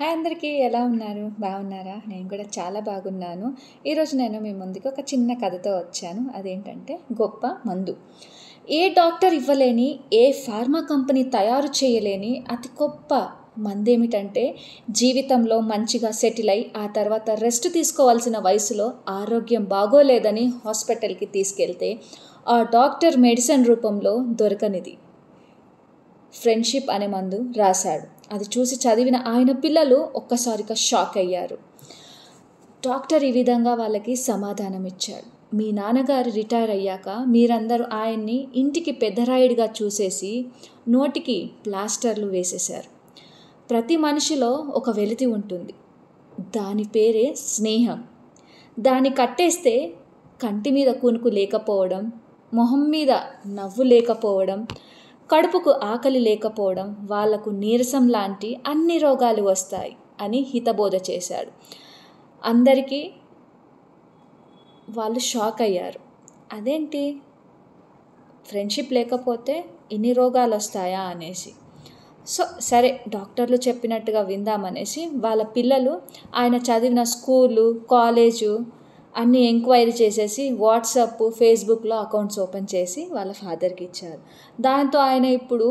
Hi అందరికీ ఎలా ఉన్నారు? బాగున్నారా? నేను కూడా చాలా బాగున్నాను. ఈరోజు నేను మీ ముందుకు ఒక చిన్న కథతో వచ్చాను. అదేంటంటే గొప్ప మందు. ఏ డాక్టర్ ఇవ్వలేని, ఏ ఫార్మా కంపెనీ తయారు చేయలేని అతి గొప్ప మందేమిటంటే జీవితంలో మంచిగా సెటిల్ అయి ఆ తర్వాత రెస్ట్ తీసుకోవాల్సిన వయసులో ఆరోగ్యం బాగోలేదని హాస్పిటల్కి తీసుకెళ్తే ఆ డాక్టర్ మెడిసిన్ రూపంలో దొరకనిది ఫ్రెండ్షిప్ అనే మందు రాశాడు. అది చూసి చదివిన ఆయన పిల్లలు ఒక్కసారిగా షాక్ అయ్యారు. డాక్టర్ ఈ విధంగా వాళ్ళకి సమాధానం ఇచ్చాడు. మీ నాన్నగారు రిటైర్ అయ్యాక మీరందరూ ఆయన్ని ఇంటికి పెద్దరాయుడిగా చూసేసి నోటికి ప్లాస్టర్లు వేసేశారు. ప్రతి మనిషిలో ఒక వెలితి ఉంటుంది. దాని పేరే స్నేహం. దాన్ని కట్టేస్తే కంటి మీద కునుకు లేకపోవడం, మొహం మీద నవ్వు లేకపోవడం, కడుపుకు ఆకలి లేకపోవడం, వాళ్లకు నీరసం లాంటి అన్ని రోగాలు వస్తాయి అని హితబోధ చేశాడు. అందరికీ వాళ్ళు షాక్ అయ్యారు. అదేంటి, ఫ్రెండ్షిప్ లేకపోతే ఇన్ని రోగాలు వస్తాయా అనేసి. సరే డాక్టర్లు చెప్పినట్టుగా విందామనేసి వాళ్ళ పిల్లలు ఆయన చదివిన స్కూలు, కాలేజు అన్నీ ఎంక్వైరీ చేసేసి వాట్సాప్, ఫేస్బుక్లో అకౌంట్స్ ఓపెన్ చేసి వాళ్ళ ఫాదర్కి ఇచ్చారు. దాంతో ఆయన ఇప్పుడు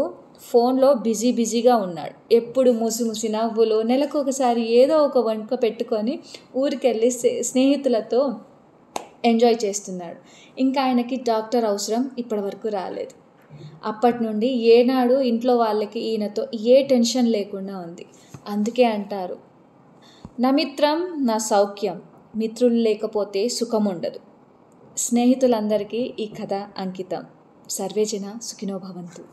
ఫోన్లో బిజీగా ఉన్నాడు. ఎప్పుడు ముసి నవ్వులు, నెలకు ఒకసారి ఏదో ఒక వంక పెట్టుకొని ఊరికెళ్ళి స్నేహితులతో ఎంజాయ్ చేస్తున్నాడు. ఇంకా ఆయనకి డాక్టర్ అవసరం ఇప్పటి వరకు రాలేదు. అప్పటి నుండి ఏనాడు ఇంట్లో వాళ్ళకి ఈయనతో ఏ టెన్షన్ లేకుండా ఉంది. అందుకే అంటారు, నా మిత్రం నా సౌఖ్యం, మిత్రులు లేకపోతే సుఖం ఉండదు. స్నేహితులందరికీ ఈ కథ అంకితం. సర్వేజన సుఖినో భవంతు.